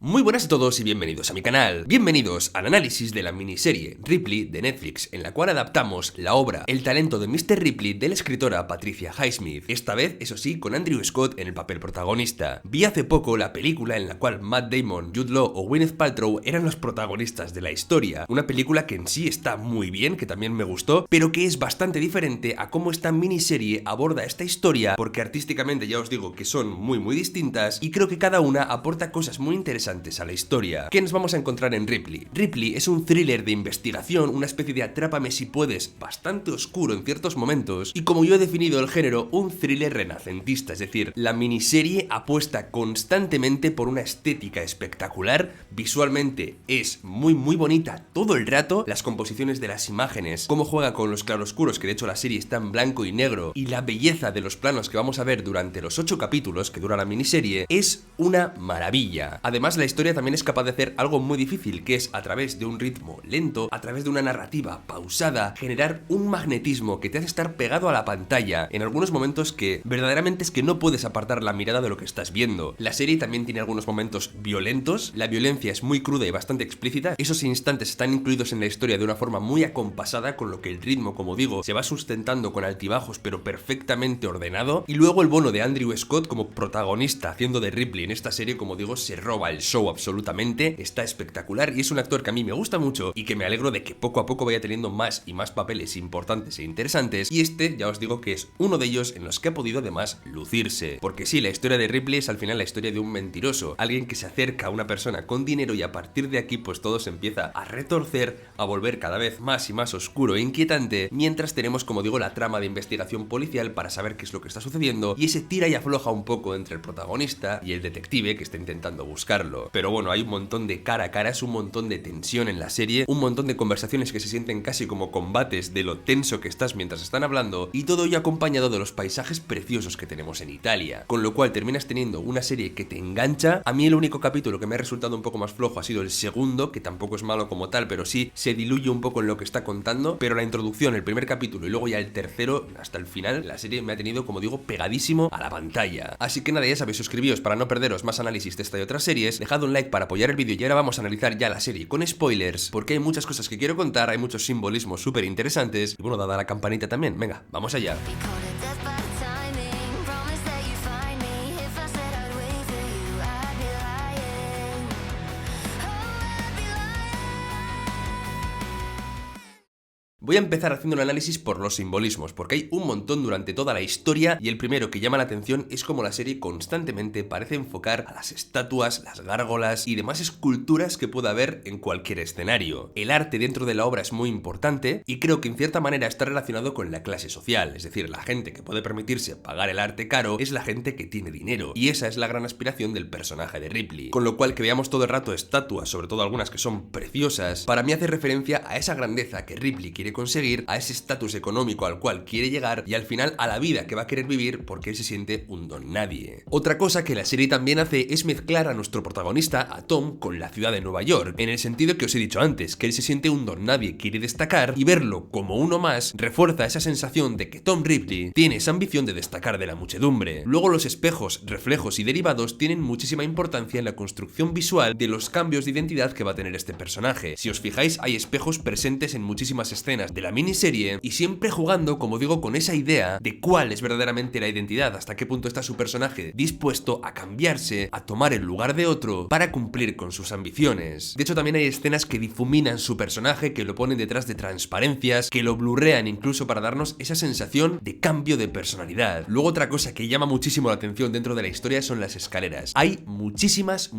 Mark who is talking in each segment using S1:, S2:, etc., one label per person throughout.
S1: Muy buenas a todos y bienvenidos a mi canal. Bienvenidos al análisis de la miniserie Ripley de Netflix, en la cual adaptamos la obra El talento de Mr. Ripley de la escritora Patricia Highsmith. Esta vez, eso sí, con Andrew Scott en el papel protagonista. Vi hace poco la película en la cual Matt Damon, Jude Law o Gwyneth Paltrow eran los protagonistas de la historia. Una película que en sí está muy bien, que también me gustó, pero que es bastante diferente a cómo esta miniserie aborda esta historia, porque artísticamente ya os digo que son muy distintas y creo que cada una aporta cosas muy interesantes a la historia. ¿Qué nos vamos a encontrar en Ripley? Ripley es un thriller de investigación, una especie de atrápame si puedes, bastante oscuro en ciertos momentos, y como yo he definido el género, un thriller renacentista, es decir, la miniserie apuesta constantemente por una estética espectacular, visualmente es muy bonita todo el rato, las composiciones de las imágenes, cómo juega con los claroscuros, que de hecho la serie está en blanco y negro, y la belleza de los planos que vamos a ver durante los 8 capítulos que dura la miniserie, es una maravilla. Además, la historia también es capaz de hacer algo muy difícil, que es a través de un ritmo lento, a través de una narrativa pausada, generar un magnetismo que te hace estar pegado a la pantalla en algunos momentos que verdaderamente es que no puedes apartar la mirada de lo que estás viendo. La serie también tiene algunos momentos violentos, la violencia es muy cruda y bastante explícita, esos instantes están incluidos en la historia de una forma muy acompasada, con lo que el ritmo, como digo, se va sustentando con altibajos pero perfectamente ordenado, y luego el bono de Andrew Scott como protagonista haciendo de Ripley en esta serie, como digo, se roba el show absolutamente, está espectacular y es un actor que a mí me gusta mucho y que me alegro de que poco a poco vaya teniendo más y más papeles importantes e interesantes, y este ya os digo que es uno de ellos en los que ha podido además lucirse, porque sí, la historia de Ripley es al final la historia de un mentiroso, alguien que se acerca a una persona con dinero y a partir de aquí pues todo se empieza a retorcer, a volver cada vez más y más oscuro e inquietante, mientras tenemos, como digo, la trama de investigación policial para saber qué es lo que está sucediendo y ese tira y afloja un poco entre el protagonista y el detective que está intentando buscarlo. Pero bueno, hay un montón de cara a caras, un montón de tensión en la serie, un montón de conversaciones que se sienten casi como combates de lo tenso que estás mientras están hablando, y todo ello acompañado de los paisajes preciosos que tenemos en Italia, con lo cual terminas teniendo una serie que te engancha. A mí el único capítulo que me ha resultado un poco más flojo ha sido el segundo, que tampoco es malo como tal, pero sí se diluye un poco en lo que está contando, pero la introducción, el primer capítulo y luego ya el tercero hasta el final, la serie me ha tenido, como digo, pegadísimo a la pantalla. Así que nada, ya sabéis, suscribíos para no perderos más análisis de esta y otras series, dejad un like para apoyar el vídeo y ahora vamos a analizar ya la serie con spoilers, porque hay muchas cosas que quiero contar, hay muchos simbolismos súper interesantes y bueno, dada la campanita también, venga, vamos allá. Voy a empezar haciendo un análisis por los simbolismos, porque hay un montón durante toda la historia, y el primero que llama la atención es cómo la serie constantemente parece enfocar a las estatuas, las gárgolas y demás esculturas que pueda haber en cualquier escenario. El arte dentro de la obra es muy importante y creo que en cierta manera está relacionado con la clase social, es decir, la gente que puede permitirse pagar el arte caro es la gente que tiene dinero, y esa es la gran aspiración del personaje de Ripley. Con lo cual que veamos todo el rato estatuas, sobre todo algunas que son preciosas, para mí hace referencia a esa grandeza que Ripley quiere conseguir, a ese estatus económico al cual quiere llegar y al final a la vida que va a querer vivir porque él se siente un don nadie. Otra cosa que la serie también hace es mezclar a nuestro protagonista, a Tom, con la ciudad de Nueva York, en el sentido que os he dicho antes, que él se siente un don nadie, quiere destacar, y verlo como uno más refuerza esa sensación de que Tom Ripley tiene esa ambición de destacar de la muchedumbre. Luego los espejos, reflejos y derivados tienen muchísima importancia en la construcción visual de los cambios de identidad que va a tener este personaje. Si os fijáis, hay espejos presentes en muchísimas escenas de la miniserie y siempre jugando, como digo, con esa idea de cuál es verdaderamente la identidad, hasta qué punto está su personaje dispuesto a cambiarse, a tomar el lugar de otro para cumplir con sus ambiciones. De hecho, también hay escenas que difuminan su personaje, que lo ponen detrás de transparencias, que lo blurrean incluso para darnos esa sensación de cambio de personalidad. Luego otra cosa que llama muchísimo la atención dentro de la historia son las escaleras. Hay muchísimas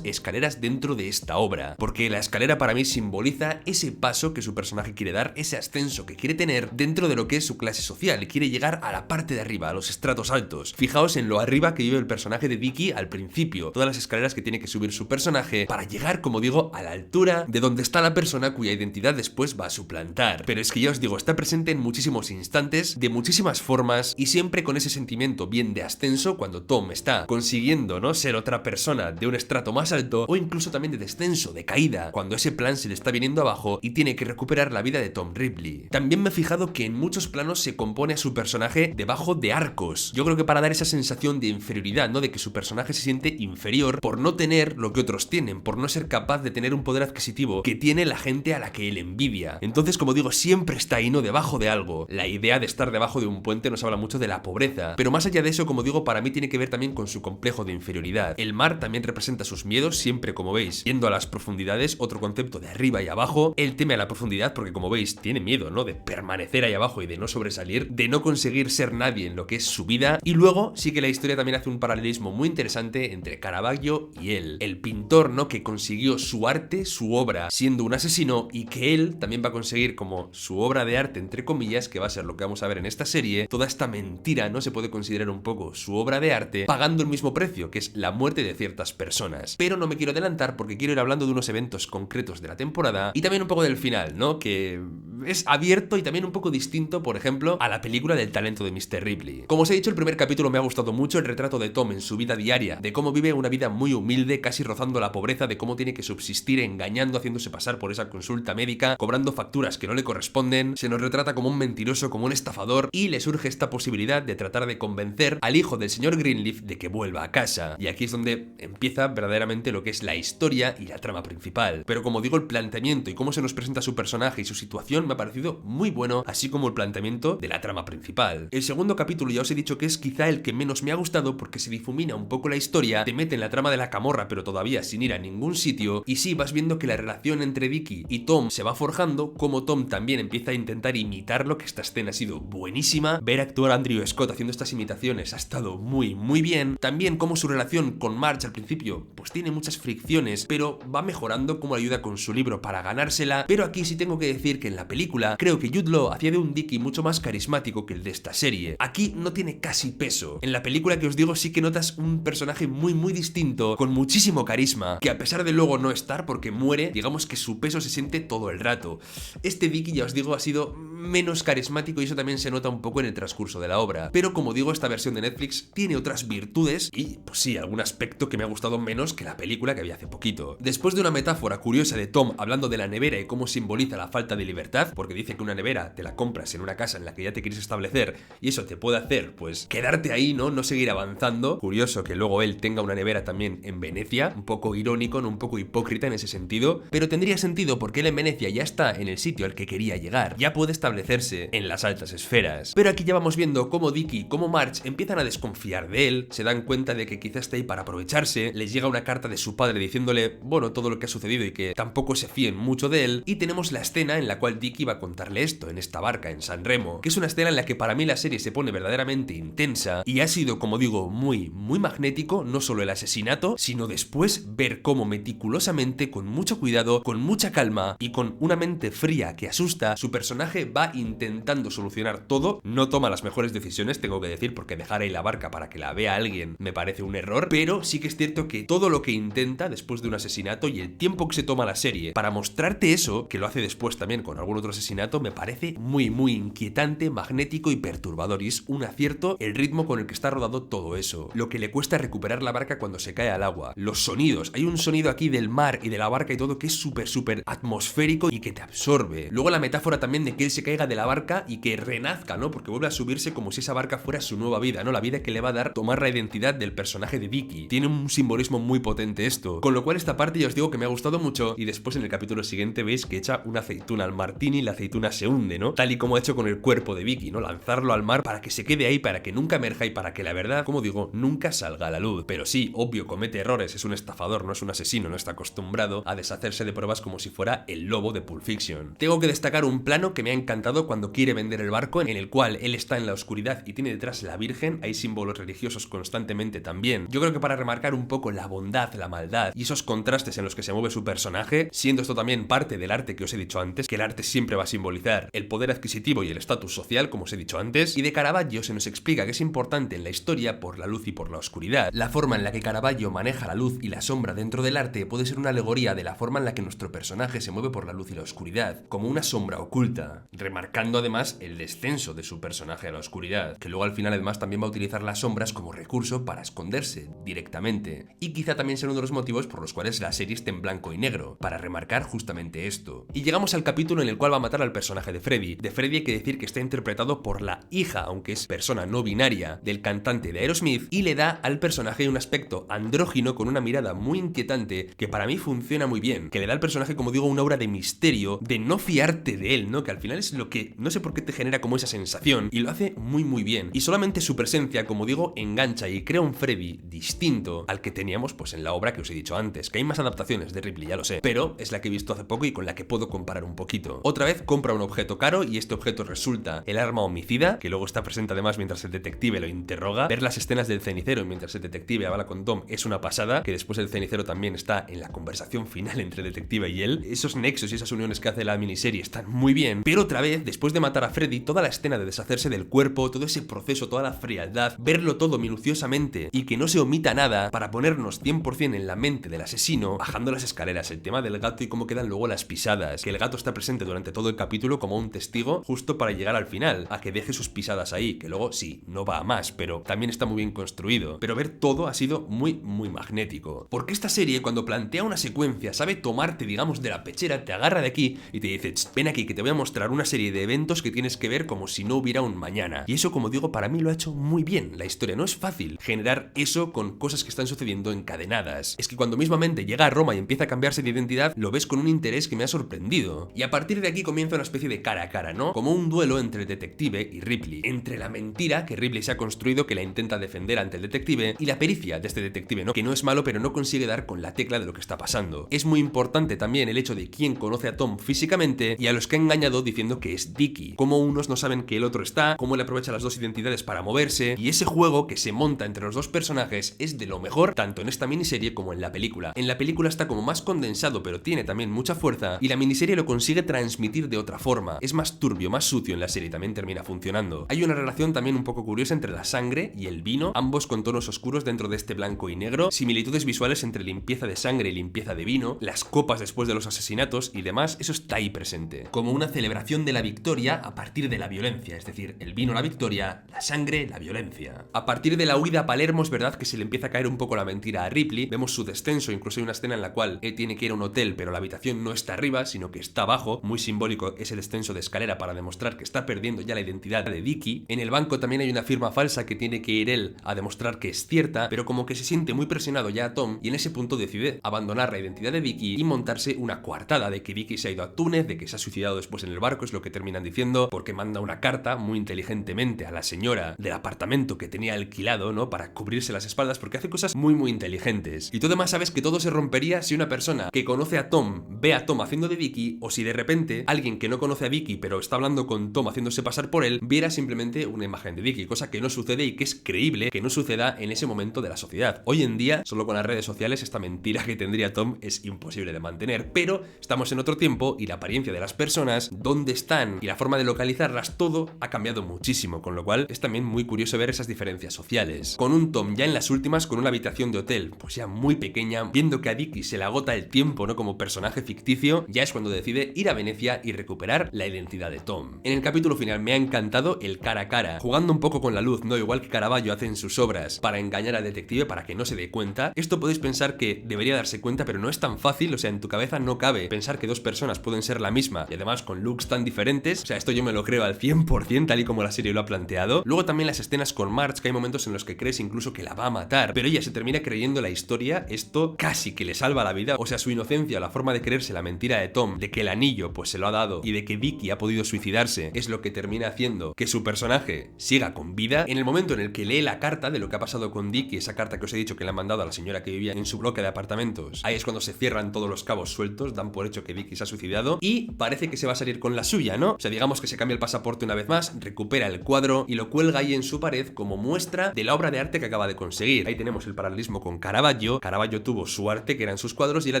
S1: escaleras dentro de esta obra, porque la escalera para mí simboliza ese paso que su personaje quiere dar, ese ascenso que quiere tener dentro de lo que es su clase social, quiere llegar a la parte de arriba, a los estratos altos. Fijaos en lo arriba que vive el personaje de Vicky al principio, todas las escaleras que tiene que subir su personaje para llegar, como digo, a la altura de donde está la persona cuya identidad después va a suplantar. Pero es que ya os digo, está presente en muchísimos instantes, de muchísimas formas y siempre con ese sentimiento bien de ascenso cuando Tom está consiguiendo, ¿no?, ser otra persona de un estrato más alto, o incluso también de descenso, de caída, cuando ese plan se le está viniendo abajo y tiene que recuperar la vida de Tom Tom Ripley. También me he fijado que en muchos planos se compone a su personaje debajo de arcos. Yo creo que para dar esa sensación de inferioridad, ¿no? De que su personaje se siente inferior por no tener lo que otros tienen, por no ser capaz de tener un poder adquisitivo que tiene la gente a la que él envidia. Entonces, como digo, siempre está ahí, ¿no? Debajo de algo. La idea de estar debajo de un puente nos habla mucho de la pobreza. Pero más allá de eso, como digo, para mí tiene que ver también con su complejo de inferioridad. El mar también representa sus miedos, siempre, como veis, yendo a las profundidades, otro concepto de arriba y abajo. Él teme a la profundidad porque, como veis, tiene miedo, ¿no? De permanecer ahí abajo y de no sobresalir, de no conseguir ser nadie en lo que es su vida. Y luego sí que la historia también hace un paralelismo muy interesante entre Caravaggio y él. El pintor, ¿no? Que consiguió su arte, su obra, siendo un asesino, y que él también va a conseguir como su obra de arte, entre comillas, que va a ser lo que vamos a ver en esta serie. Toda esta mentira, ¿no? Se puede considerar un poco su obra de arte, pagando el mismo precio, que es la muerte de ciertas personas. Pero no me quiero adelantar porque quiero ir hablando de unos eventos concretos de la temporada y también un poco del final, ¿no? Que es abierto y también un poco distinto, por ejemplo, a la película del talento de Mr. Ripley. Como os he dicho, el primer capítulo me ha gustado mucho, el retrato de Tom en su vida diaria, de cómo vive una vida muy humilde, casi rozando la pobreza, de cómo tiene que subsistir engañando, haciéndose pasar por esa consulta médica, cobrando facturas que no le corresponden. Se nos retrata como un mentiroso, como un estafador, y le surge esta posibilidad de tratar de convencer al hijo del señor Greenleaf de que vuelva a casa. Y aquí es donde empieza verdaderamente lo que es la historia y la trama principal. Pero como digo, el planteamiento y cómo se nos presenta su personaje y su situación me ha parecido muy bueno, así como el planteamiento de la trama principal. El segundo capítulo ya os he dicho que es quizá el que menos me ha gustado porque se difumina un poco la historia, te mete en la trama de la camorra pero todavía sin ir a ningún sitio, y sí, vas viendo que la relación entre Vicky y Tom se va forjando, como Tom también empieza a intentar imitarlo, que esta escena ha sido buenísima. Ver actuar a Andrew Scott haciendo estas imitaciones ha estado muy bien. También como su relación con Marge al principio pues tiene muchas fricciones, pero va mejorando, como ayuda con su libro para ganársela. Pero aquí sí tengo que decir que en la película creo que Jude Law hacía de un Dickie mucho más carismático que el de esta serie. Aquí no tiene casi peso. En la película que os digo sí que notas un personaje muy distinto, con muchísimo carisma, que a pesar de luego no estar porque muere, digamos que su peso se siente todo el rato. Este Dickie, ya os digo, ha sido menos carismático y eso también se nota un poco en el transcurso de la obra. Pero como digo, esta versión de Netflix tiene otras virtudes y, pues sí, algún aspecto que me ha gustado menos que la película que había hace poquito. Después de una metáfora curiosa de Tom hablando de la nevera y cómo simboliza la falta de libertad, porque dice que una nevera te la compras en una casa en la que ya te quieres establecer y eso te puede hacer, pues, quedarte ahí, no seguir avanzando. Curioso que luego él tenga una nevera también en Venecia, un poco irónico, no un poco hipócrita en ese sentido, pero tendría sentido porque él en Venecia ya está en el sitio al que quería llegar, ya puede establecerse en las altas esferas. Pero aquí ya vamos viendo cómo Dickie y cómo Marge empiezan a desconfiar de él, se dan cuenta de que quizás está ahí para aprovecharse, les llega una carta de su padre diciéndole, bueno, todo lo que ha sucedido y que tampoco se fíen mucho de él, y tenemos la escena en la cual Dickie va a contarle esto en esta barca en San Remo, que es una escena en la que para mí la serie se pone verdaderamente intensa y ha sido, como digo, muy magnético, no solo el asesinato, sino después ver cómo meticulosamente, con mucho cuidado, con mucha calma y con una mente fría que asusta, su personaje va intentando solucionar todo. No toma las mejores decisiones, tengo que decir, porque dejar ahí la barca para que la vea alguien me parece un error, pero sí que es cierto que todo lo que intenta después de un asesinato y el tiempo que se toma la serie para mostrarte eso, que lo hace después también con algún otro asesinato, me parece muy inquietante, magnético y perturbador, y es un acierto el ritmo con el que está rodado todo eso, lo que le cuesta recuperar la barca cuando se cae al agua, los sonidos, hay un sonido aquí del mar y de la barca y todo que es súper atmosférico y que te absorbe. Luego la metáfora también de que él se caiga de la barca y que renazca, ¿no? Porque vuelve a subirse como si esa barca fuera su nueva vida, ¿no? La vida que le va a dar tomar la identidad del personaje de Dickie. Tiene un simbolismo muy potente esto, con lo cual esta parte ya os digo que me ha gustado mucho, y después en el capítulo siguiente veis que echa una aceituna al martini y la aceituna se hunde, ¿no? Tal y como ha hecho con el cuerpo de Vicky, ¿no? Lanzarlo al mar para que se quede ahí, para que nunca emerja y para que la verdad, como digo, nunca salga a la luz. Pero sí, obvio, comete errores, es un estafador, no es un asesino, no está acostumbrado a deshacerse de pruebas como si fuera el lobo de Pulp Fiction. Tengo que destacar un plano que me ha encantado cuando quiere vender el barco, en el cual él está en la oscuridad y tiene detrás la Virgen, hay símbolos religiosos constantemente también. Yo creo que para remarcar un poco la bondad, la maldad y esos contrastes en los que se mueve su personaje, siendo esto también parte del arte que os he dicho antes, que el arte siempre va a simbolizar el poder adquisitivo y el estatus social, como os he dicho antes, y de Caravaggio se nos explica que es importante en la historia por la luz y por la oscuridad. La forma en la que Caravaggio maneja la luz y la sombra dentro del arte puede ser una alegoría de la forma en la que nuestro personaje se mueve por la luz y la oscuridad, como una sombra oculta, remarcando además el descenso de su personaje a la oscuridad, que luego al final además también va a utilizar las sombras como recurso para esconderse directamente, y quizá también sea uno de los motivos por los cuales la serie esté en blanco y negro, para remarcar justamente esto. Y llegamos al capítulo en el cual va a matar al personaje de Freddy. De Freddy hay que decir que está interpretado por la hija, aunque es persona no binaria, del cantante de Aerosmith, y le da al personaje un aspecto andrógino con una mirada muy inquietante que para mí funciona muy bien, que le da al personaje, como digo, una aura de misterio, de no fiarte de él, ¿no? Que al final es lo que no sé por qué te genera como esa sensación, y lo hace muy bien. Y solamente su presencia, como digo, engancha y crea un Freddy distinto al que teníamos pues en la obra que os he dicho antes, que hay más adaptaciones de Ripley, ya lo sé, pero es la que he visto hace poco y con la que puedo comparar un poquito. Otra vez compra un objeto caro y este objeto resulta el arma homicida, que luego está presente además mientras el detective lo interroga. Ver las escenas del cenicero mientras el detective habla con Tom es una pasada, que después el cenicero también está en la conversación final entre el detective y él. Esos nexos y esas uniones que hace la miniserie están muy bien, pero otra vez, después de matar a Freddy, toda la escena de deshacerse del cuerpo, todo ese proceso, toda la frialdad, verlo todo minuciosamente y que no se omita nada para ponernos 100% en la mente del asesino, bajando las escaleras, el tema del gato y cómo quedan luego las pisadas, que el gato está presente durante todo el capítulo como un testigo justo para llegar al final, a que deje sus pisadas ahí, que luego sí, no va a más, pero también está muy bien construido. Pero ver todo ha sido muy magnético. Porque esta serie, cuando plantea una secuencia, sabe tomarte, digamos, de la pechera, te agarra de aquí y te dice, ven aquí que te voy a mostrar una serie de eventos que tienes que ver como si no hubiera un mañana. Y eso, como digo, para mí lo ha hecho muy bien. La historia no es fácil generar eso con cosas que están sucediendo encadenadas. Es que cuando mismamente llega a Roma y empieza a cambiarse de identidad, lo ves con un interés que me ha sorprendido. Y a partir de aquí comienza una especie de cara a cara, ¿no? Como un duelo entre el detective y Ripley. Entre la mentira que Ripley se ha construido, que la intenta defender ante el detective, y la pericia de este detective, ¿no? Que no es malo, pero no consigue dar con la tecla de lo que está pasando. Es muy importante también el hecho de quién conoce a Tom físicamente y a los que ha engañado diciendo que es Dickie. Como unos no saben que el otro está, cómo le aprovecha las dos identidades para moverse, y ese juego que se monta entre los dos personajes es de lo mejor, tanto en esta miniserie como en la película. En la película está como más condensado, pero tiene también mucha fuerza, y la miniserie lo consigue transmitir de otra forma. Es más turbio, más sucio en la serie, también termina funcionando. Hay una relación también un poco curiosa entre la sangre y el vino, ambos con tonos oscuros dentro de este blanco y negro, similitudes visuales entre limpieza de sangre y limpieza de vino, las copas después de los asesinatos y demás, eso está ahí presente. Como una celebración de la victoria a partir de la violencia, es decir, el vino la victoria, la sangre la violencia. A partir de la huida a Palermo es verdad que se le empieza a caer un poco la mentira a Ripley, vemos su descenso, incluso hay una escena en la cual él tiene que ir a un hotel pero la habitación no está arriba sino que está abajo, muy simbólico ese descenso de escalera para demostrar que está perdiendo ya la identidad de Dickie. En el banco también hay una firma falsa que tiene que ir él a demostrar que es cierta, pero como que se siente muy presionado ya a Tom y en ese punto decide abandonar la identidad de Dickie y montarse una coartada de que Dickie se ha ido a Túnez, de que se ha suicidado después en el barco, es lo que terminan diciendo, porque manda una carta muy inteligentemente a la señora del apartamento que tenía alquilado, ¿no? Para cubrirse las espaldas, porque hace cosas muy inteligentes. Y tú además sabes que todo se rompería si una persona que conoce a Tom ve a Tom haciendo de Dickie, o si de repente alguien que no conoce a Dickie pero está hablando con Tom haciéndose pasar por él, viera simplemente una imagen de Dickie, cosa que no sucede y que es creíble que no suceda en ese momento de la sociedad. Hoy en día, solo con las redes sociales, esta mentira que tendría Tom es imposible de mantener, pero estamos en otro tiempo y la apariencia de las personas, dónde están y la forma de localizarlas, todo ha cambiado muchísimo, con lo cual es también muy curioso ver esas diferencias sociales. Con un Tom ya en las últimas, con una habitación de hotel, pues ya muy pequeña, viendo que a Dickie se le agota el tiempo, ¿no? Como personaje ficticio, ya es cuando decide ir a Venecia y recuperar la identidad de Tom. En el capítulo final me ha encantado el cara a cara, jugando un poco con la luz, ¿no? Igual que Caravaggio hace en sus obras, para engañar al detective para que no se dé cuenta. Esto podéis pensar que debería darse cuenta, pero no es tan fácil, o sea, en tu cabeza no cabe pensar que dos personas pueden ser la misma y además con looks tan diferentes, o sea, esto yo me lo creo al 100% tal y como la serie lo ha planteado. Luego también las escenas con Marge, que hay momentos en los que crees incluso que la va a matar, pero ella se termina creyendo la historia, esto casi que le salva la vida, o sea, su inocencia, la forma de creerse la mentira de Tom, de que el anillo pues se lo ha dado y de que Dickie ha podido suicidarse, es lo que termina haciendo que su personaje siga con vida. En el momento en el que lee la carta de lo que ha pasado con Dickie, esa carta que os he dicho que le han mandado a la señora que vivía en su bloque de apartamentos, ahí es cuando se cierran todos los cabos sueltos, dan por hecho que Dickie se ha suicidado y parece que se va a salir con la suya, ¿no? O sea, digamos que se cambia el pasaporte una vez más, recupera el cuadro y lo cuelga ahí en su pared como muestra de la obra de arte que acaba de conseguir. Ahí tenemos el paralelismo con Caravaggio. Caravaggio tuvo su arte, que eran sus cuadros, y él ha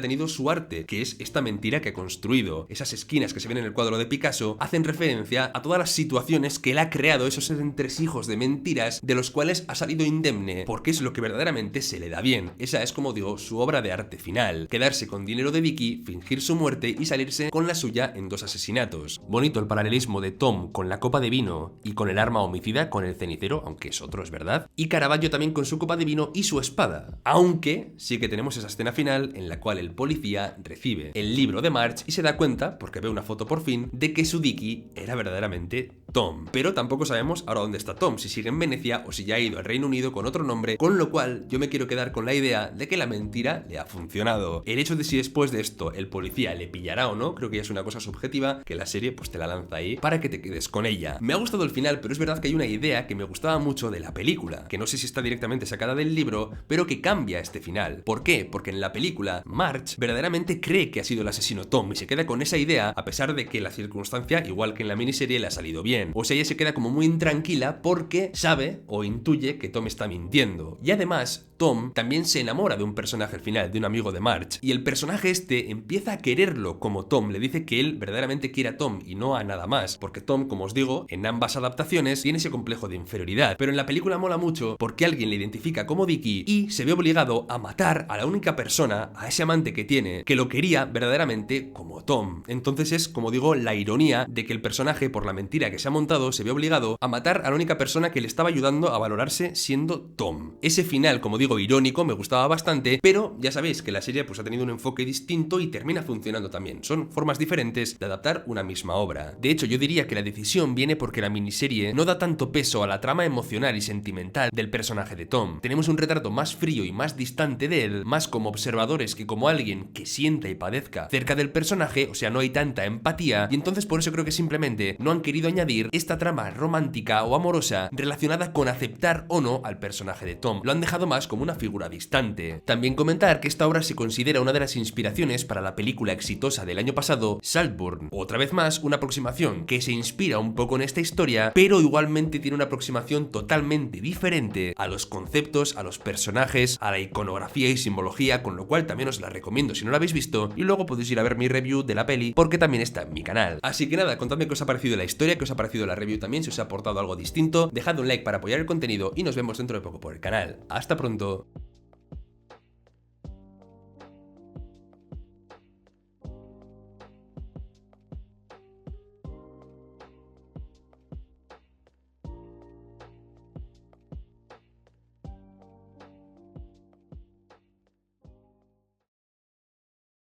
S1: tenido su arte, que es esta mentira que ha construido. Esas esquinas que se ven en el cuadro de Picasso hacen referencia a todas las situaciones que él ha creado, esos entresijos de mentiras de los cuales ha salido indemne, porque es lo que verdaderamente se le da bien. Esa es, como digo, su obra de arte final. Quedarse con dinero de Dickie, fingir su muerte y salirse con la suya en 2 asesinatos. Bonito el paralelismo de Tom con la copa de vino y con el arma homicida, con el cenicero, aunque es otro, es verdad. Y Caravaggio también con su copa de vino y su espada. Aunque sí que tenemos esa escena final en la cual el policía recibe el libro de Marge y se da cuenta, porque ve una foto por fin de que su Dicky era verdaderamente Tom. Pero tampoco sabemos ahora dónde está Tom, si sigue en Venecia o si ya ha ido al Reino Unido con otro nombre, con lo cual yo me quiero quedar con la idea de que la mentira le ha funcionado. El hecho de si después de esto el policía le pillará o no, creo que ya es una cosa subjetiva que la serie pues te la lanza ahí para que te quedes con ella. Me ha gustado el final, pero es verdad que hay una idea que me gustaba mucho de la película, que no sé si está directamente sacada del libro, pero que cambia este final. ¿Por qué? Porque en la película Marge verdaderamente cree que ha sido el asesino Tom y se queda con esa idea a pesar de que la circunstancia, igual que en la miniserie, le ha salido bien. O sea, ella se queda como muy intranquila porque sabe o intuye que Tom está mintiendo. Y además, Tom también se enamora de un personaje al final, de un amigo de Marge, y el personaje este empieza a quererlo como Tom, le dice que él verdaderamente quiere a Tom y no a nada más, porque Tom, como os digo, en ambas adaptaciones tiene ese complejo de inferioridad, pero en la película mola mucho porque alguien le identifica como Dicky y se ve obligado a matar a la única persona, a ese amante que tiene, que lo quería verdaderamente como Tom. Entonces es, como digo, la ironía de que el personaje, por la mentira que se ha montado, se ve obligado a matar a la única persona que le estaba ayudando a valorarse siendo Tom. Ese final, como digo, irónico, me gustaba bastante, pero ya sabéis que la serie pues ha tenido un enfoque distinto y termina funcionando también. Son formas diferentes de adaptar una misma obra. De hecho, yo diría que la decisión viene porque la miniserie no da tanto peso a la trama emocional y sentimental del personaje de Tom. Tenemos un retrato más frío y más distante de él, más como observadores que como alguien que sienta y padezca cerca del personaje, o sea, no hay tanta empatía, y entonces por eso creo que simplemente no han querido añadir esta trama romántica o amorosa relacionada con aceptar o no al personaje de Tom. Lo han dejado más como una figura distante. También comentar que esta obra se considera una de las inspiraciones para la película exitosa del año pasado, Saltburn. Otra vez más, una aproximación que se inspira un poco en esta historia, pero igualmente tiene una aproximación totalmente diferente a los conceptos, a los personajes, a la iconografía y simbología, con lo cual también os la recomiendo si no la habéis visto, y luego podéis ir a ver mi review de la peli, porque también está en mi canal. Así que nada, contadme qué os ha parecido la historia, qué os ha parecido la review también, si os ha aportado algo distinto, dejad un like para apoyar el contenido y nos vemos dentro de poco por el canal. ¡Hasta pronto!